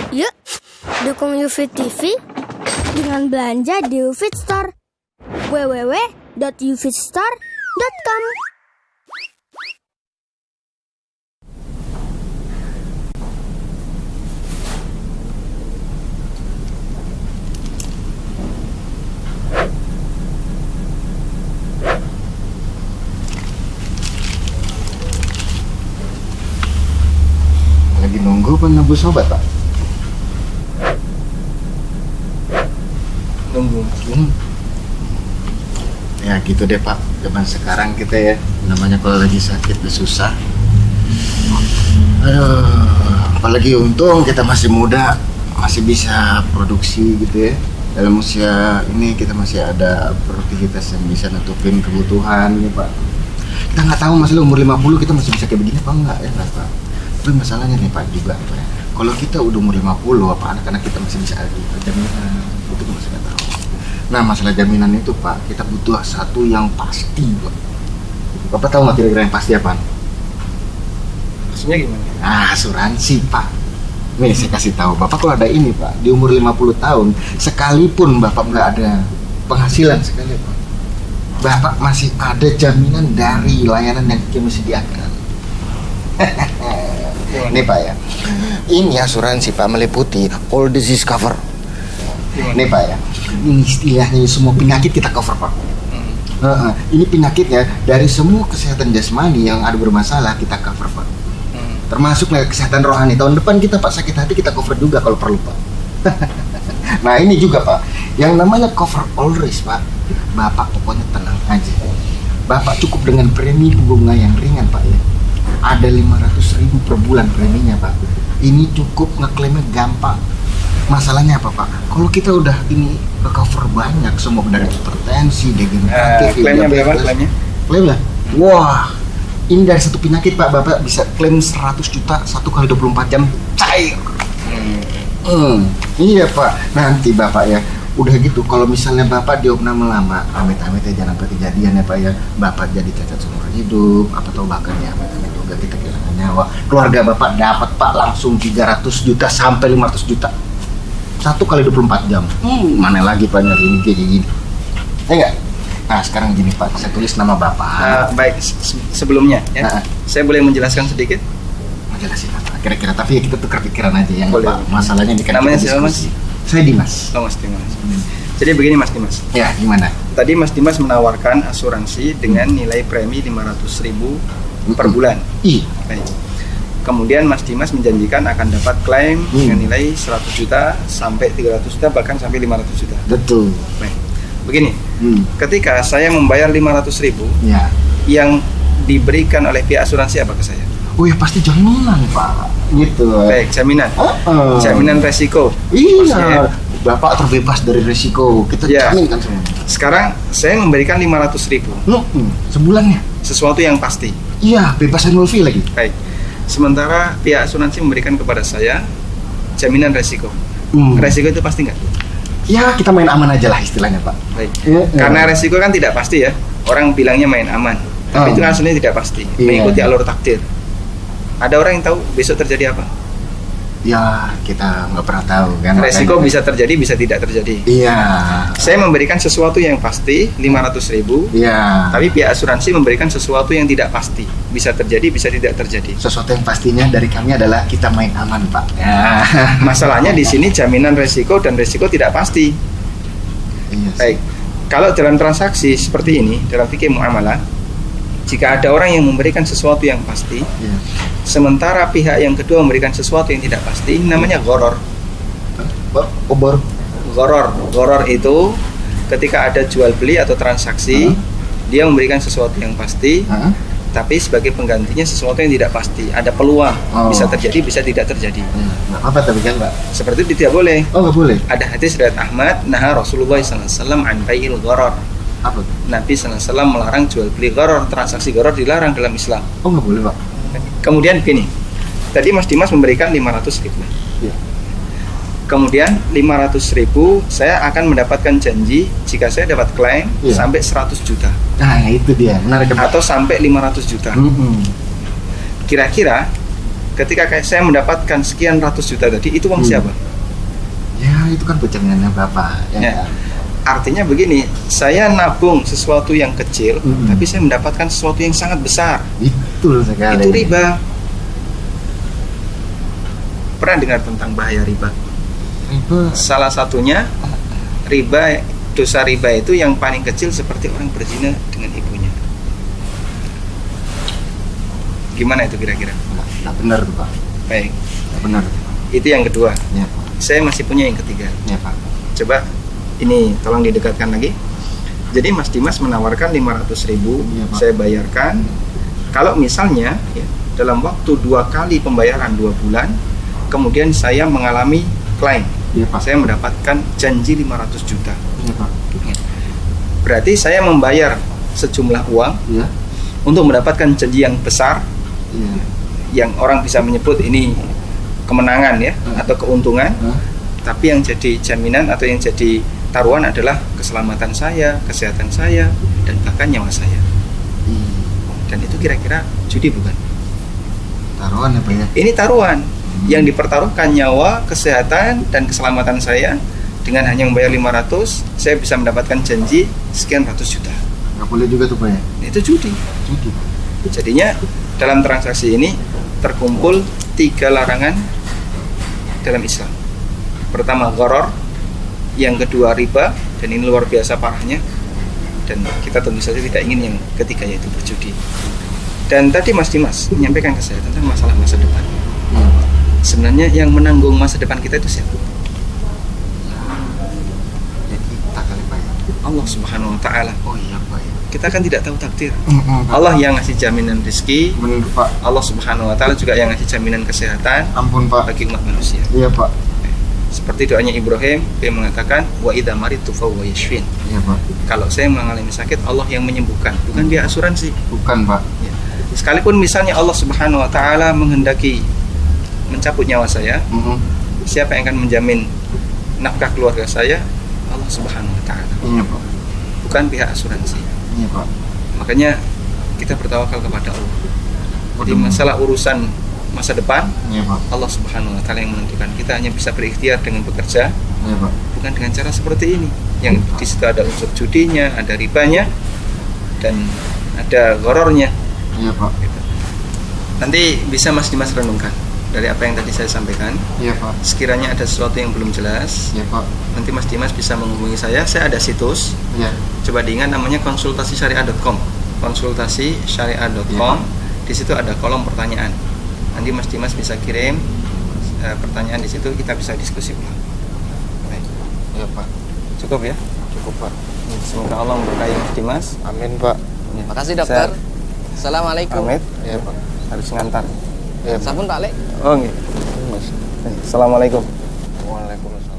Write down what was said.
Yuk, dukung UFIT TV dengan belanja di UFIT Store. www.ufitstore.com. Lagi nunggu penebus obat, Pak? Nunggu. Ya gitu deh, Pak. Zaman sekarang kita ya, namanya kalau lagi sakit udah susah. Aduh, apalagi untung kita masih muda, masih bisa produksi gitu ya. Dalam usia ini kita masih ada produktivitas yang bisa nutupin kebutuhan nih, Pak. Kita nggak tahu masih umur 50 kita masih bisa kayak begini apa enggak ya, Pak? Tapi masalahnya nih, Pak, juga Pak, ya. Kalau kita udah umur 50, apa anak-anak kita masih bisa ada jaminan, itu kita masih nggak tahu. Nah, masalah jaminan itu, Pak, kita butuh satu yang pasti, Pak. Bapak tahu nggak kira-kira yang pasti apa? Maksudnya gimana? Nah, asuransi, Pak. Nih, saya kasih tahu, Bapak kalau ada ini, Pak, di umur 50 tahun, sekalipun Bapak nggak ada penghasilan sekali, Pak, Bapak masih ada jaminan dari layanan yang kami sediakan. Nih, Pak ya, ini asuransi, Pak, meliputi all disease cover. Nih, Pak ya, ini istilahnya semua penyakit kita cover, Pak. Ini penyakitnya dari semua kesehatan jasmani yang ada bermasalah kita cover, Pak. Termasuk kesehatan rohani. Tahun depan kita, Pak, sakit hati kita cover juga kalau perlu, Pak. Nah, ini juga, Pak, yang namanya cover all risk, Pak. Bapak pokoknya tenang aja. Bapak cukup dengan premi bunga yang ringan, Pak ya. Ada 500.000 per bulan preminya, Pak. Ini cukup ngeklaimnya gampang. Masalahnya apa, Pak? Kalau kita udah ini cover banyak, semua dari hipertensi, degeneratif, klaimnya berapa klaimnya? Klaim lah. Wah, ini dari satu penyakit, Pak, Bapak bisa klaim 100 juta 1 kali 24 jam cair. Iya, Pak. Nanti Bapak ya, udah gitu kalau misalnya Bapak diopnam lama, amit-amit ya jangan sampai kejadian ya, Pak ya. Bapak jadi cacat seumur hidup, apa tahu bahkan ya amit-amit juga kita kehilangan nyawa. Keluarga Bapak dapat, Pak, langsung 300 juta sampai 500 juta. 1 kali 24 jam. Mana lagi Pak nyari ini kayak gini. Ya enggak? Nah, sekarang gini, Pak, saya tulis nama Bapak. Baik, sebelumnya ya. Saya boleh menjelaskan sedikit? Jelasin apa kira-kira, tapi ya kita tukar pikiran aja yang boleh. Pak, masalahnya ini kan Namanya kita siapa, Mas? diskusi. Saya Dimas. Oh, Mas Dimas. Jadi begini, Mas Dimas. Ya, gimana? Tadi Mas Dimas menawarkan asuransi dengan nilai premi 500.000 per bulan. Iya. Baik. Kemudian Mas Dimas menjanjikan akan dapat klaim dengan nilai 100 juta sampai 300 juta bahkan sampai 500 juta. Betul. Baik. Begini, ketika saya membayar 500.000, Ya. yang diberikan oleh pihak asuransi apa ke saya? Oh ya pasti jaminan, Pak. Gitu. Baik, jaminan. Jaminan resiko. Iya. Bapak terbebas dari risiko. Kita Ya. jamin kan semua. Sekarang saya memberikan 500.000, Sebulannya. sesuatu yang pasti. Iya, bebas annual fee lagi. Baik. Sementara pihak asuransi memberikan kepada saya jaminan resiko. Resiko itu pasti nggak? Ya, kita main aman aja lah istilahnya, Pak. Baik. Iya. Karena resiko kan tidak pasti ya. Orang bilangnya main aman, tapi itu kan aslinya tidak pasti. Iya. Mengikuti alur takdir. Ada orang yang tahu besok terjadi apa? Ya, kita nggak pernah tahu kan. Resiko makanya. bisa terjadi, bisa tidak terjadi. Iya. Saya memberikan sesuatu yang pasti 500.000, Iya. tapi pihak asuransi memberikan sesuatu yang tidak pasti, bisa terjadi, bisa tidak terjadi. Sesuatu yang pastinya dari kami adalah kita main aman, Pak. Ya. Masalahnya di sini jaminan resiko dan resiko tidak pasti. Iya. Baik, kalau dalam transaksi seperti ini, dalam fikih muamalah, jika ada orang yang memberikan sesuatu yang pasti, Iya. sementara pihak yang kedua memberikan sesuatu yang tidak pasti, ini namanya gharar. Obor. Gharar itu ketika ada jual beli atau transaksi, dia memberikan sesuatu yang pasti, tapi sebagai penggantinya sesuatu yang tidak pasti. Ada peluang, bisa terjadi, bisa tidak terjadi. Nggak apa tapi kan, Pak? Seperti itu tidak boleh. Oh, nggak boleh. Ada hadis riwayat Ahmad, nah Rasulullah SAW an bai'il gharar. Apa? Nabi SAW melarang jual beli gharar, transaksi gharar dilarang dalam Islam. Oh, nggak boleh, Pak. Kemudian begini, tadi Mas Dimas memberikan 500.000. Iya. Kemudian 500.000 saya akan mendapatkan janji jika saya dapat klaim sampai 100 juta. Nah, itu dia, menarik, Pak. Atau sampai 500 juta. Kira-kira ketika kayak saya mendapatkan sekian ratus juta tadi, itu uang siapa? Ya itu kan jaminannya Bapak. Ya. Artinya begini, saya nabung sesuatu yang kecil, tapi saya mendapatkan sesuatu yang sangat besar. Betul sekali. Itu riba. Pernah dengar tentang bahaya riba? Riba. Salah satunya riba, dosa riba itu yang paling kecil seperti orang berzina dengan ibunya. Gimana itu kira-kira? Nggak benar tuh Pak. Baik. Nggak benar. Itu yang kedua. Ya Pak. Saya masih punya yang ketiga. Ya Pak. Coba ini tolong didekatkan lagi. Jadi Mas Dimas menawarkan 500.000, ya, saya bayarkan. Kalau misalnya ya, dalam waktu 2 kali pembayaran 2 bulan, kemudian saya mengalami klaim, ya, Pak. saya mendapatkan janji 500 juta. Ya Pak. Berarti saya membayar sejumlah uang Ya. untuk mendapatkan janji yang besar, Ya. yang orang bisa menyebut ini kemenangan ya, atau keuntungan. Tapi yang jadi jaminan atau yang jadi taruhan adalah keselamatan saya, kesehatan saya, dan bahkan nyawa saya. Dan itu kira-kira judi bukan? Taruhan ya Pak ya. Ini taruhan yang dipertaruhkan nyawa, kesehatan, dan keselamatan saya. Dengan hanya membayar 500, saya bisa mendapatkan janji sekian ratus juta. Nggak boleh juga tuh Pak ya. Itu judi. Judi. Jadinya dalam transaksi ini terkumpul 3 larangan dalam Islam. Pertama gharar, yang kedua riba, dan ini luar biasa parahnya. Dan kita tentu saja tidak ingin yang ketiga, yaitu berjudi. Dan tadi Mas Dimas menyampaikan ke saya tentang masalah masa depan. Sebenarnya yang menanggung masa depan kita itu siapa? Ya kita kali Pak ya. Allah Subhanahu wa Ta'ala. Oh iya Pak ya. Kita kan tidak tahu takdir. Pak. Allah yang ngasih jaminan rezeki. Bener Pak. Allah Subhanahu wa Ta'ala juga yang ngasih jaminan kesehatan Ampun Pak. bagi umat manusia. Iya Pak. Seperti doanya Ibrahim, dia mengatakan wa idza maritu fa huwa yashfin. Iya Pak. Kalau saya mengalami sakit, Allah yang menyembuhkan, bukan dia asuransi. Bukan Pak. Ya. Sekalipun misalnya Allah Subhanahu wa Ta'ala menghendaki mencabut nyawa saya, siapa yang akan menjamin nafkah keluarga saya? Allah Subhanahu wa Ta'ala. Iya Pak. Bukan pihak asuransi. Iya Pak. Makanya kita bertawakal kepada Allah. Jadi masalah urusan masa depan, Iya Pak. Allah Subhanahu wa Ta'ala yang menentukan. Kita hanya bisa berikhtiar dengan bekerja, Iya Pak. bukan dengan cara seperti ini. Yang di situ ada unsur judinya, ada ribanya, dan ada gorornya. Iya Pak. Gitu. Nanti bisa Mas Dimas renungkan dari apa yang tadi saya sampaikan. Iya Pak. Sekiranya ada sesuatu yang belum jelas, Iya Pak. nanti Mas Dimas bisa menghubungi saya. Saya ada situs, Iya. coba diingat namanya konsultasisyariah.com. Konsultasisyariah.com. Di situ ada kolom pertanyaan. Nanti Mas Dimas bisa kirim pertanyaan di situ, kita bisa diskusi ulang. Baik. Iya Pak. Cukup ya? Cukup Pak. Semoga Allah memberkahi Mas Dimas. Amin Pak. Ya. Makasih dokter. Saya Assalamualaikum. pamit. Iya Pak. Harus ngantar. Iya Pak. Sampun Pak Lek. Oh, nggih. Assalamualaikum. Waalaikumsalam.